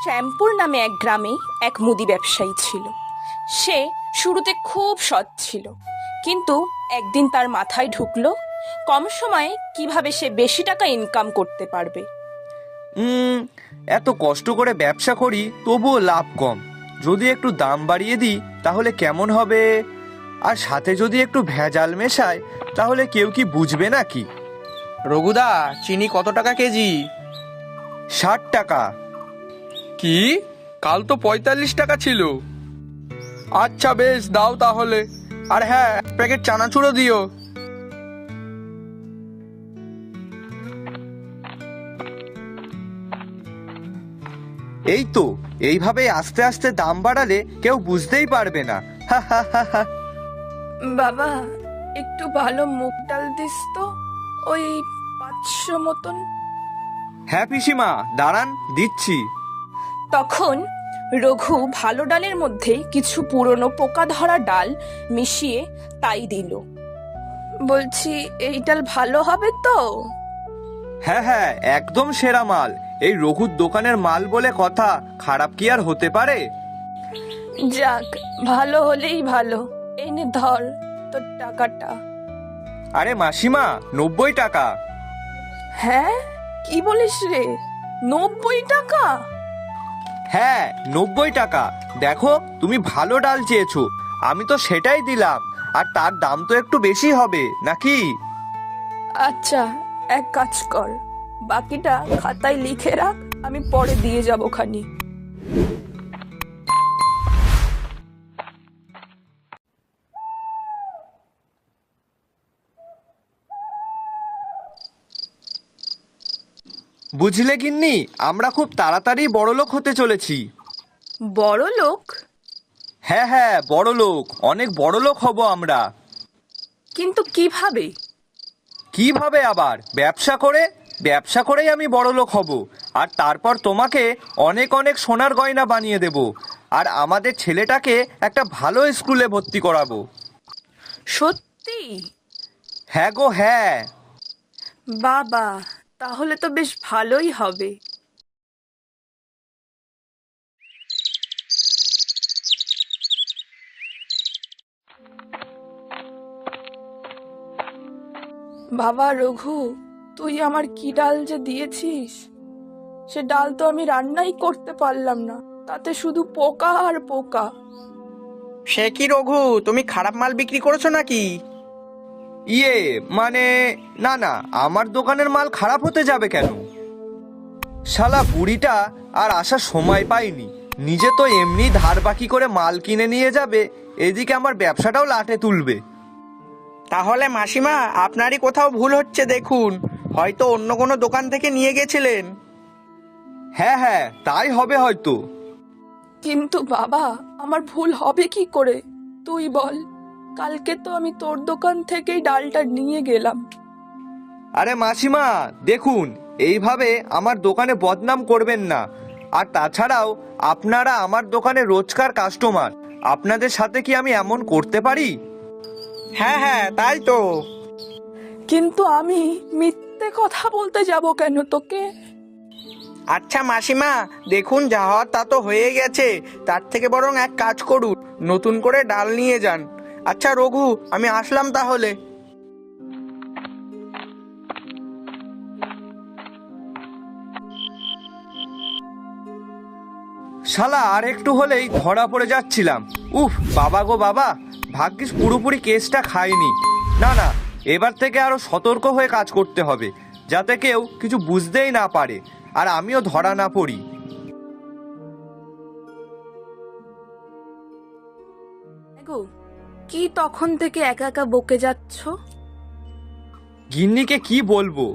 শ্যামপুর নামে এক গ্রামে এক মুদি ব্যবসায়ী ছিল। সে শুরুতে খুব সৎ ছিল, কিন্তু একদিন তার মাথায় ঢুকলো কম সময়ে কিভাবে সে বেশি টাকা ইনকাম করতে পারবে। এত কষ্ট করে ব্যবসা করি তবুও লাভ কম, যদি একটু দাম বাড়িয়ে দিই তাহলে কেমন হবে? আর সাথে যদি একটু ভেজাল মেশায় তাহলে কেউ কি বুঝবে নাকি? রঘুদা, চিনি কত টাকা কেজি? 60 টাকা। কি? কাল তো 45 টাকা ছিল। আচ্ছা বেশ, দাও তাহলে। আর হ্যাঁ, এক প্যাকেট চানাচুরও দিও। এই তো, এইভাবে আস্তে আস্তে দাম বাড়ালে কেউ বুঝতেই পারবে না। হা হা হা হা। বাবা, একটু ভালো মুগ ডাল দিস তো, ওই 500 মতন। হ্যাঁ পিসিমা, দাঁড়ান, দিচ্ছি। তখন রঘু ভালো ডালের মধ্যে কিছু পুরনো পোকা ধরা ডাল মিশিয়ে তাই দিল। বলছি, এই ডাল ভালো হবে তো? হ্যাঁ হ্যাঁ, একদম সেরা মাল। এই রঘুর দোকানের মাল বলে কথা, খারাপ কি আর হতে পারে? যাক, ভালো হলেই ভালো। এনে ধর তোর টাকাটা। আরে মাসিমা, 90 টাকা। হ্যাঁ, কি বলিস রে? 90 টাকা? হ্যাঁ, 90 টাকা। দেখো, তুমি ভালো ডাল চেয়েছো, আমি তো সেটাই দিলাম। আর তার দাম তো একটু বেশি হবে নাকি? আচ্ছা, এক কাজ কর, বাকিটা খাতায় লিখে রাখ, আমি পরে দিয়ে যাবো খানি। বুঝলে গিন্নি, আমরা খুব তাড়াতাড়ি বড়লোক হতে চলেছি। বড় লোক? হ্যাঁ হ্যাঁ, বড়লোক, অনেক বড়লোক হব আমরা। কিন্তু কিভাবে? কিভাবে আবার? ব্যবসা করে। ব্যবসা করেই আমি বড়লোক হব। আর তারপর তোমাকে অনেক অনেক সোনার গয়না বানিয়ে দেব। আর আমাদের ছেলেটাকে একটা ভালো স্কুলে ভর্তি করাবো। সত্যি? হ্যাঁ গো হ্যাঁ। বাবা, তাহলে তো বেশ ভালোই হবে। বাবা রঘু, তুই আমার কি ডাল যে দিয়েছিস, সে ডাল তো আমি রান্নাই করতে পারলাম না, তাতে শুধু পোকা আর পোকা। সে কি রঘু, তুমি খারাপ মাল বিক্রি করেছো নাকি? মানে, না না, আমার দোকানের মাল খারাপ হতে যাবে কেন? শালা বুড়িটা আর আসার সময় পাইনি। নিজে তো এমনি ধার বাকি করে মাল কিনে নিয়ে যাবে, এদিকে আমার ব্যবসাটাও লাটে তুলবে। তাহলে মাসিমা, আপনারই কোথাও ভুল হচ্ছে দেখুন। হয়তো অন্য কোনো দোকান থেকে নিয়ে গেছিলেন। হ্যাঁ হ্যাঁ, তাই হবে হয়তো। কিন্তু বাবা, আমার ভুল হবে কি করে তুই বল? কালকে তো আমি তোর দোকান থেকেই ডালটা নিয়ে গেলাম। আরে মাসিমা, দেখুন, এইভাবে আমার দোকানে বদনাম করবেন না। আর তাছাড়াও আপনারা আমার দোকানে রোজকার কাস্টমার, আপনাদের সাথে কি আমি এমন করতে পারি? হ্যাঁ হ্যাঁ, তাই তো। কিন্তু আমি মিথ্যে কথা বলতে যাব কেন তোকে? আচ্ছা মাসিমা, দেখুন, যা হওয়ার তা তো হয়ে গেছে। তার থেকে বরং এক কাজ করুন, নতুন করে ডাল নিয়ে যান। আচ্ছা রঘু, আমি আসলাম তাহলে। শালা আর একটু হলেই ধরা পড়ে যাচ্ছিলাম। উফ বাবা গো বাবা, ভাগ্যিস পুরোপুরি কেসটা খাইনি। না না, এবার থেকে আরো সতর্ক হয়ে কাজ করতে হবে, যাতে কেউ কিছু বুঝতেই না পারে আর আমিও ধরা না পড়ি। গো, কি তখন থেকে একা একা বকে যাচ্ছ? গিন্নিকে কি বলবো?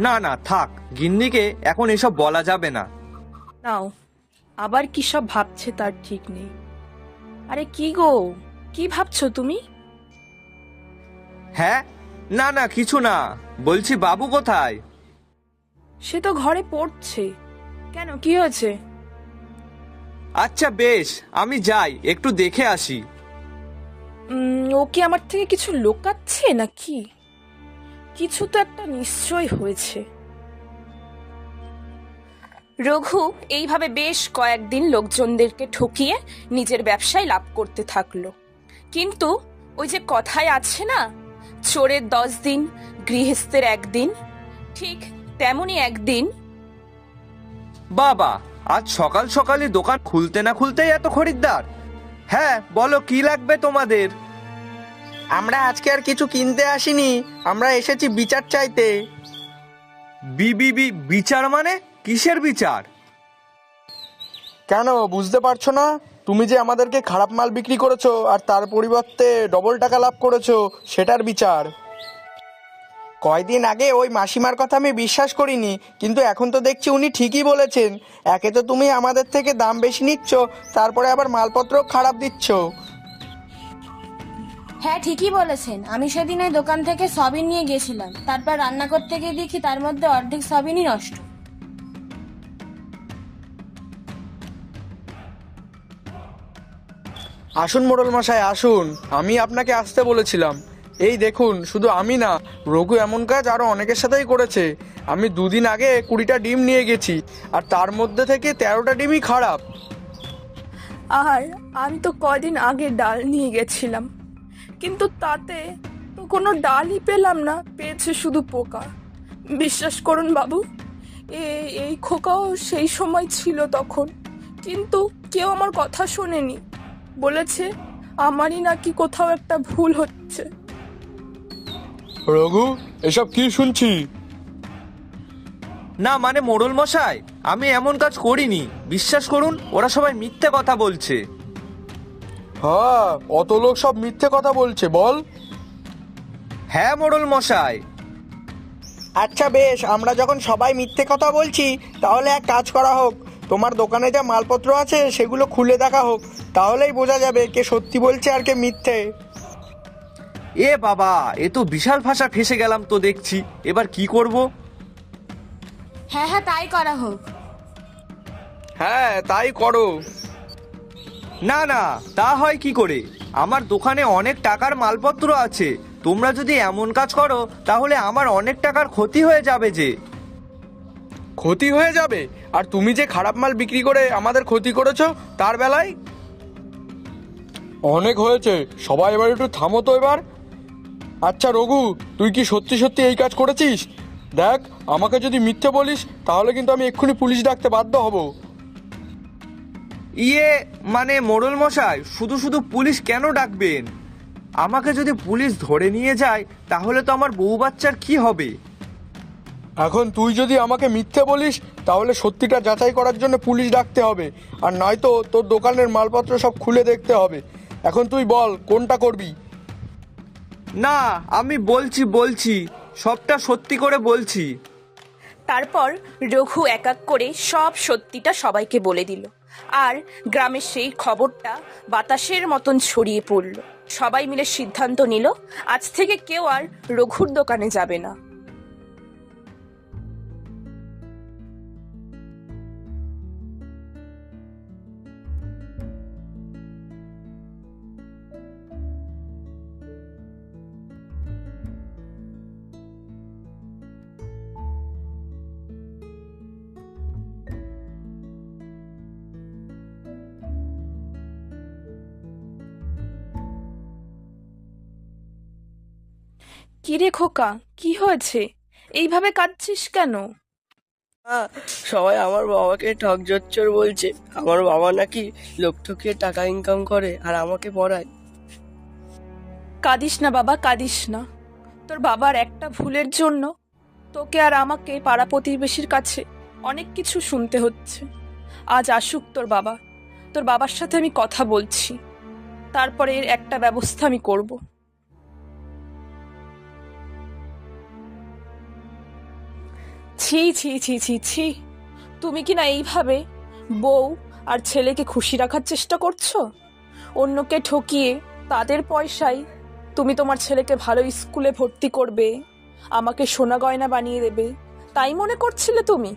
না না থাক, গিন্নিকে এখন এসব বলা যাবে না। নাও, আবার কি সব ভাবছে তার ঠিক নেই। আরে কি গো, কি ভাবছো তুমি? হ্যাঁ, না না কিছু না, বলছি বাবু কোথায়? সে তো ঘরে পড়ছে। কেন, কি হয়েছে? আচ্ছা বেশ, আমি যাই, একটু দেখে আসি। ও কি আমার থেকে কিছু লুকাচ্ছে নাকি? কিছু তো একটা নিশ্চয় হয়েছে। রঘু এইভাবে বেশ কয়েকদিন লোকজনদেরকে ঠকিয়ে নিজের ব্যবসায় লাভ করতে থাকলো। কিন্তু ওই যে কথায় আছে না, চোরের 10 দিন গৃহস্থের 1 দিন, ঠিক তেমনই একদিন। বাবা, আজ সকাল সকালই দোকান খুলতে না খুলতেই এত খরিদ্দার। হ্যাঁ, বলো কি লাগবে তোমাদের? আমরা আজকে আর কিছু কিনতে আসিনি, আমরা এসেছি বিচার চাইতে। বিচার মানে কিসের বিচার? কেন বুঝতে পারছো না? তুমি যে আমাদেরকে খারাপ মাল বিক্রি করেছো আর তার পরিবর্তে ডবল টাকা লাভ করেছো, সেটার বিচার। কয়দিন আগে ওই মাসিমার কথা আমি বিশ্বাস করিনি, কিন্তু এখন তো দেখছি উনি ঠিকই বলেছেন। একে তো তুমি আমাদের থেকে দাম বেশি নিচ্ছ, তারপরে আবার মালপত্র খারাপ দিচ্ছ। হ্যাঁ, ঠিকই বলেছেন। আমি সেদিন ওই দোকান থেকে সয়াবিন নিয়ে গেছিলাম, তারপর রান্না করতে গিয়ে দেখি তার মধ্যে অর্ধেক সয়াবিনই নষ্ট। আসুন মোড়ল মশাই আসুন, আমি আপনাকে আসতে বলেছিলাম। এই দেখুন, শুধু আমি না, রঘু এমন কাজ আরো অনেকের সাথেই করেছে। আমি 2 দিন আগে 20টা ডিম নিয়ে গেছি, আর তার মধ্যে থেকে 13টা ডিমই খারাপ। আর আমি তো কয়দিন আগে ডাল নিয়ে গেছিলাম, কিন্তু তাতে তো কোনো ডালই পেলাম না, পেয়েছে শুধু পোকা। বিশ্বাস করুন বাবু, এই খোকাও সেই সময় ছিল তখন, কিন্তু কেউ আমার কথা শোনেনি। বলেছে আমারই নাকি কোথাও একটা ভুল হচ্ছে। রঘু, এসব কি শুনছি? না মানে মোড়ল মশাই, আমি এমন কাজ করিনি, বিশ্বাস করুন, ওরা সবাই মিথ্যে কথা বলছে। হ্যাঁ, অত লোক সব মিথ্যে কথা বলছে, বল। হ্যাঁ মোড়ল মশাই। আচ্ছা বেশ, আমরা যখন সবাই মিথ্যে কথা বলছি, তাহলে এক কাজ করা হোক, তোমার দোকানে যা মালপত্র আছে সেগুলো খুলে দেখা হোক, তাহলেই বোঝা যাবে কে সত্যি বলছে আর কে মিথ্যে। এ বাবা, এ তো বিশাল ফাঁসা ফেসে গেলাম তো দেখছি, এবার কি করব? হ্যাঁ হ্যাঁ, তাই করা হোক। হ্যাঁ, তাই করো। না না, তা হয় কি করে? আমার দোকানে অনেক টাকার মালপত্র আছে, তোমরা যদি এমন কাজ করো তাহলে আমার অনেক টাকার ক্ষতি হয়ে যাবে যে। ক্ষতি হয়ে যাবে? আর তুমি যে খারাপ মাল বিক্রি করে আমাদের ক্ষতি করেছো, তার বেলায়? অনেক হয়েছে, সবাই এবার একটু থামো তো এবার। আচ্ছা রঘু, তুই কি সত্যি সত্যি এই কাজ করেছিস? দেখ, আমাকে যদি মিথ্যে বলিস তাহলে কিন্তু আমি এক্ষুনি পুলিশ ডাকতে বাধ্য হব। মানে মোড়ল মশাই, শুধু শুধু পুলিশ কেন ডাকবেন? আমাকে যদি পুলিশ ধরে নিয়ে যায় তাহলে তো আমার বউ বাচ্চার কি হবে? এখন তুই যদি আমাকে মিথ্যে বলিস তাহলে সত্যিটা যাচাই করার জন্য পুলিশ ডাকতে হবে, আর নয়তো তোর দোকানের মালপত্র সব খুলে দেখতে হবে। এখন তুই বল কোনটা করবি? না, আমি বলছি সবটা সত্যি করে বলছি। তারপর রঘু এক এক করে সব সত্যিটা সবাইকে বলে দিল, আর গ্রামের সেই খবরটা বাতাসের মতন ছড়িয়ে পড়ল। সবাই মিলে সিদ্ধান্ত নিল আজ থেকে কেউ আর রঘুর দোকানে যাবে না। কিরে খোকা, কি হয়েছে? এইভাবে কাঁদছিস কেন? সবাই আমার বাবাকে ঠকজচ্চর বলছে। আমার বাবা নাকি লোক ঠকিয়ে টাকা ইনকাম করে আর আমাকে পড়ায়। কাঁদিস না বাবা, কাঁদিস না। তোর বাবার একটা ভুলের জন্য তোকে আর আমাকে পাড়া প্রতিবেশীর কাছে অনেক কিছু শুনতে হচ্ছে। আজ আসুক তোর বাবা, তোর বাবার সাথে আমি কথা বলছি, তারপরে এর একটা ব্যবস্থা আমি করব। ছি ছি ছি ছি ছি, তুমি কি না এইভাবে বউ আর ছেলেকে খুশি রাখার চেষ্টা করছো? অন্যকে ঠকিয়ে তাদের পয়সায় তুমি তোমার ছেলেকে ভালো স্কুলে ভর্তি করবে, আমাকে সোনা গয়না বানিয়ে দেবে, তাই মনে করছিলে তুমি?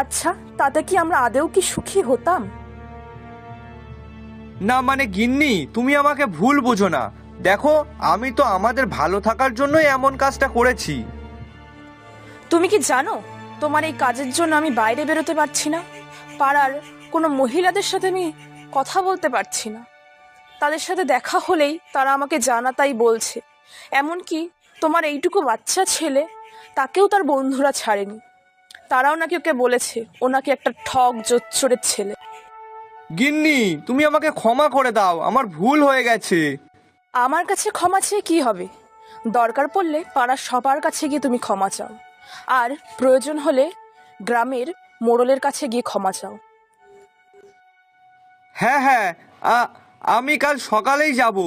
আচ্ছা, তাতে কি আমরা আদেও কি সুখী হতাম? না মানে গিন্নি, তুমি আমাকে ভুল বুঝো না। দেখো, আমি তো আমাদের ভালো থাকার জন্যই এমন কাজটা করেছি। তুমি কি জানো তোমার এই কাজের জন্য আমি বাইরে বেরোতে পারছি না, পাড়ার কোনো মহিলাদের সাথে আমি কথা বলতে পারছি না, তাদের সাথে দেখা হলেই তারা আমাকে জানা তাই বলছে। এমনকি তোমার এইটুকু বাচ্চা ছেলে, তাকেও তার বন্ধুরা ছাড়েনি, তারাও নাকি ওকে বলেছে ও নাকি একটা ঠক জোচ্চোরের ছেলে। গিন্নি, তুমি আমাকে ক্ষমা করে দাও, আমার ভুল হয়ে গেছে। আমার কাছে ক্ষমা চেয়ে কি হবে? দরকার পড়লে পাড়ার সবার কাছে গিয়ে তুমি ক্ষমা চাও, আর প্রয়োজন হলে গ্রামের মোড়লের কাছে গিয়ে ক্ষমা চাও। হ্যাঁ হ্যাঁ, আমি কাল সকালেই যাব।